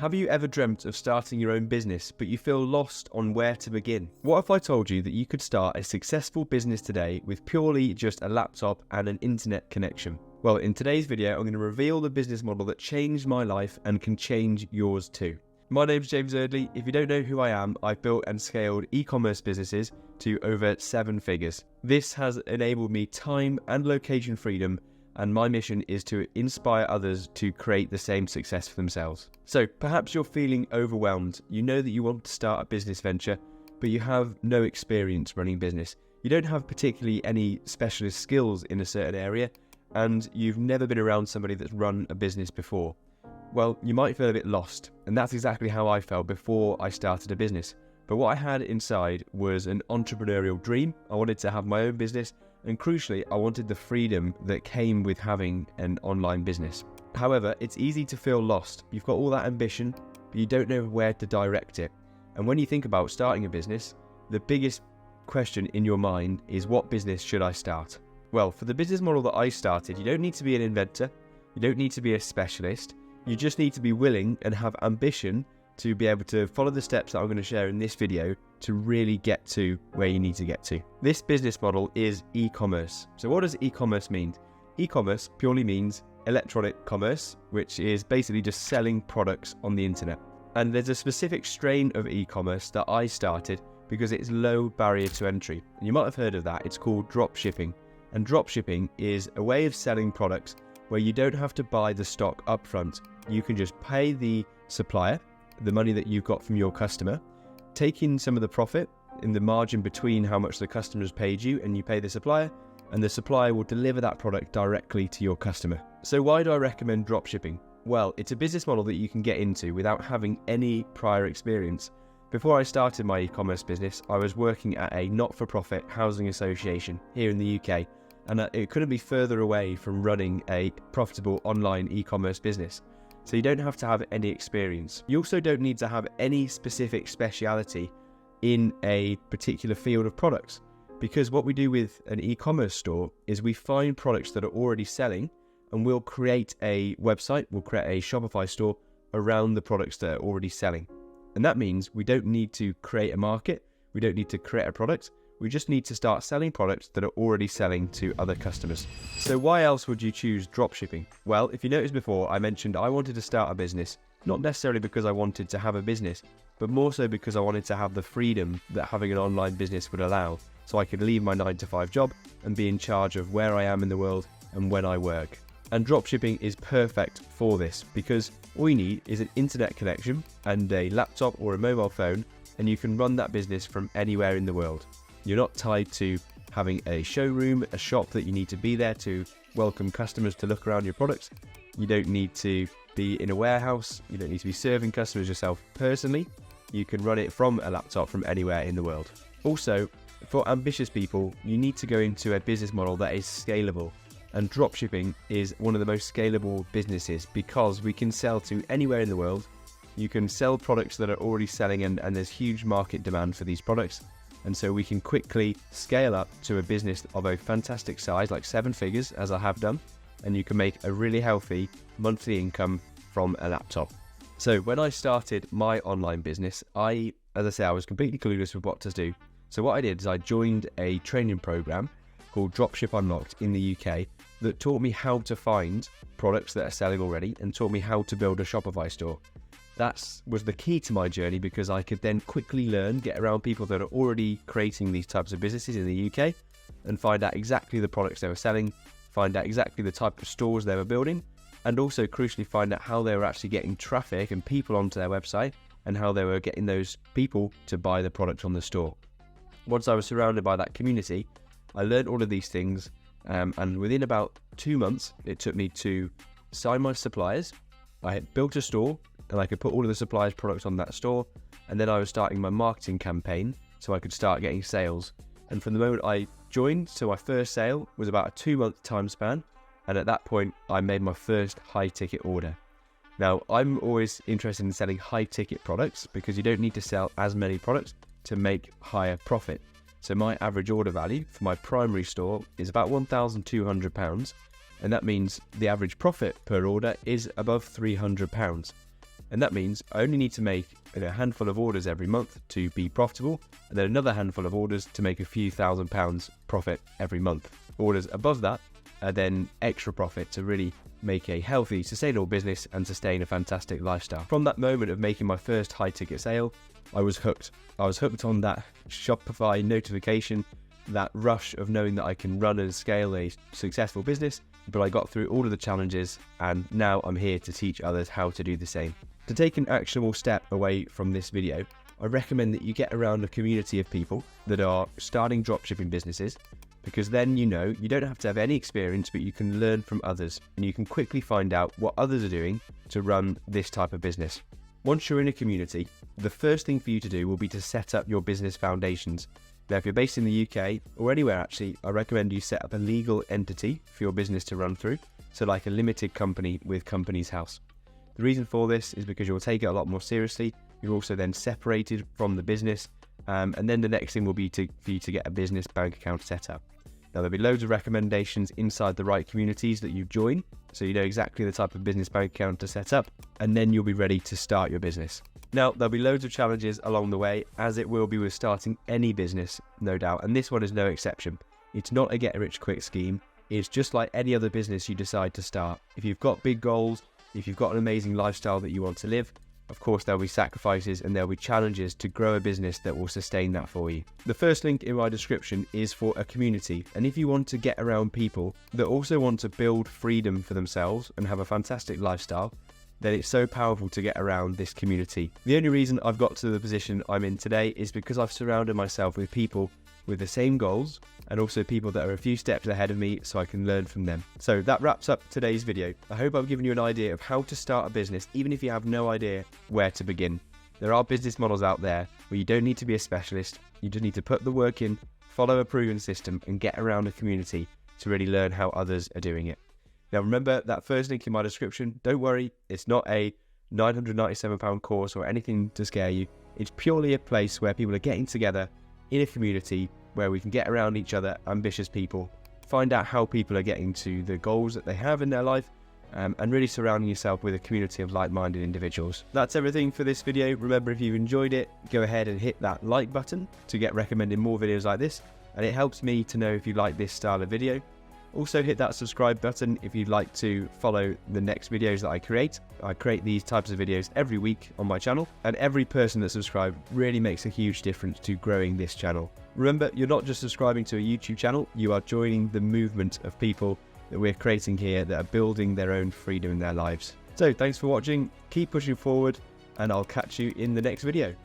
Have you ever dreamt of starting your own business, but you feel lost on where to begin? What if I told you that you could start a successful business today with purely just a laptop and an internet connection? Well, in today's video, I'm going to reveal the business model that changed my life and can change yours too. My name's James Eardley. If you don't know who I am, I've built and scaled e-commerce businesses to over 7 figures. This has enabled me time and location freedom, and my mission is to inspire others to create the same success for themselves. So perhaps you're feeling overwhelmed. You know that you want to start a business venture, but you have no experience running business. You don't have particularly any specialist skills in a certain area, and you've never been around somebody that's run a business before. Well, you might feel a bit lost, and that's exactly how I felt before I started a business. But what I had inside was an entrepreneurial dream. I wanted to have my own business, and crucially, I wanted the freedom that came with having an online business. However, it's easy to feel lost. You've got all that ambition, but you don't know where to direct it. And when you think about starting a business, the biggest question in your mind is, what business should I start? Well, for the business model that I started, you don't need to be an inventor. You don't need to be a specialist. You just need to be willing and have ambition to be able to follow the steps that I'm going to share in this video to really get to where you need to get to. This business model is e-commerce. So what does e-commerce mean? E-commerce purely means electronic commerce, which is basically just selling products on the internet. And there's a specific strain of e-commerce that I started because it's low barrier to entry. And you might have heard of that. It's called drop shipping. And drop shipping is a way of selling products where you don't have to buy the stock upfront. You can just pay the supplier the money that you've got from your customer, take in some of the profit in the margin between how much the customer has paid you and you pay the supplier, and the supplier will deliver that product directly to your customer. So why do I recommend dropshipping? Well, it's a business model that you can get into without having any prior experience. Before I started my e-commerce business, I was working at a not-for-profit housing association here in the UK, and it couldn't be further away from running a profitable online e-commerce business. So you don't have to have any experience. You also don't need to have any specific speciality in a particular field of products, because what we do with an e-commerce store is we find products that are already selling, and we'll create a website, we'll create a Shopify store around the products that are already selling. And that means we don't need to create a market, we don't need to create a product, we just need to start selling products that are already selling to other customers. So why else would you choose dropshipping? Well, if you noticed before, I mentioned I wanted to start a business, not necessarily because I wanted to have a business, but more so because I wanted to have the freedom that having an online business would allow, so I could leave my 9-to-5 job and be in charge of where I am in the world and when I work. And dropshipping is perfect for this, because all you need is an internet connection and a laptop or a mobile phone, and you can run that business from anywhere in the world. You're not tied to having a showroom, a shop that you need to be there to welcome customers to look around your products. You don't need to be in a warehouse. You don't need to be serving customers yourself personally. You can run it from a laptop from anywhere in the world. Also, for ambitious people, you need to go into a business model that is scalable. And dropshipping is one of the most scalable businesses because we can sell to anywhere in the world. You can sell products that are already selling, and there's huge market demand for these products. And so we can quickly scale up to a business of a fantastic size, like 7 figures, as I have done, and you can make a really healthy monthly income from a laptop. So when I started my online business, as I say, I was completely clueless with what to do. So what I did is I joined a training program called Dropship Unlocked in the UK that taught me how to find products that are selling already and taught me how to build a Shopify store. That was the key to my journey, because I could then quickly learn, get around people that are already creating these types of businesses in the UK and find out exactly the products they were selling, find out exactly the type of stores they were building, and also crucially find out how they were actually getting traffic and people onto their website and how they were getting those people to buy the product on the store. Once I was surrounded by that community, I learned all of these things, and within about 2 months, it took me to sign my suppliers. I had built a store, and I could put all of the suppliers' products on that store, and then I was starting my marketing campaign so I could start getting sales. And from the moment I joined to my first sale was about a 2-month time span, and at that point I made my first high ticket order. Now, I'm always interested in selling high ticket products because you don't need to sell as many products to make higher profit. So my average order value for my primary store is about £1,200, and that means the average profit per order is above £300. And that means I only need to make a handful of orders every month to be profitable, and then another handful of orders to make a few £1,000s profit every month. Orders above that are then extra profit to really make a healthy, sustainable business and sustain a fantastic lifestyle. From that moment of making my first high ticket sale, I was hooked. I was hooked on that Shopify notification, that rush of knowing that I can run and scale a successful business, but I got through all of the challenges, and now I'm here to teach others how to do the same. To take an actionable step away from this video, I recommend that you get around a community of people that are starting dropshipping businesses, because then you don't have to have any experience, but you can learn from others, and you can quickly find out what others are doing to run this type of business. Once you're in a community, the first thing for you to do will be to set up your business foundations. Now, if you're based in the UK, or anywhere actually, I recommend you set up a legal entity for your business to run through, so like a limited company with Companies House. The reason for this is because you'll take it a lot more seriously. You're also then separated from the business, and then the next thing will be for you to get a business bank account set up. Now, there'll be loads of recommendations inside the right communities that you join, so you know exactly the type of business bank account to set up, and then you'll be ready to start your business. Now, there'll be loads of challenges along the way, as it will be with starting any business, no doubt, and this one is no exception. It's not a get-rich-quick scheme. It's just like any other business you decide to start. If you've got big goals, if you've got an amazing lifestyle that you want to live, of course there'll be sacrifices and there'll be challenges to grow a business that will sustain that for you. The first link in my description is for a community, and if you want to get around people that also want to build freedom for themselves and have a fantastic lifestyle, then it's so powerful to get around this community. The only reason I've got to the position I'm in today is because I've surrounded myself with people with the same goals, and also people that are a few steps ahead of me, so I can learn from them. So that wraps up today's video. I hope I've given you an idea of how to start a business, even if you have no idea where to begin. There are business models out there where you don't need to be a specialist. You just need to put the work in, follow a proven system, and get around a community to really learn how others are doing it. Now remember, that first link in my description, don't worry, it's not a £997 course or anything to scare you. It's purely a place where people are getting together in a community where we can get around each other, ambitious people, find out how people are getting to the goals that they have in their life, and really surrounding yourself with a community of like-minded individuals. That's everything for this video. Remember, if you've enjoyed it, go ahead and hit that like button to get recommended more videos like this, and it helps me to know if you like this style of video. Also hit that subscribe button if you'd like to follow the next videos that I create. I create these types of videos every week on my channel, and every person that subscribes really makes a huge difference to growing this channel. Remember, you're not just subscribing to a YouTube channel, you are joining the movement of people that we're creating here that are building their own freedom in their lives. So thanks for watching, keep pushing forward, and I'll catch you in the next video.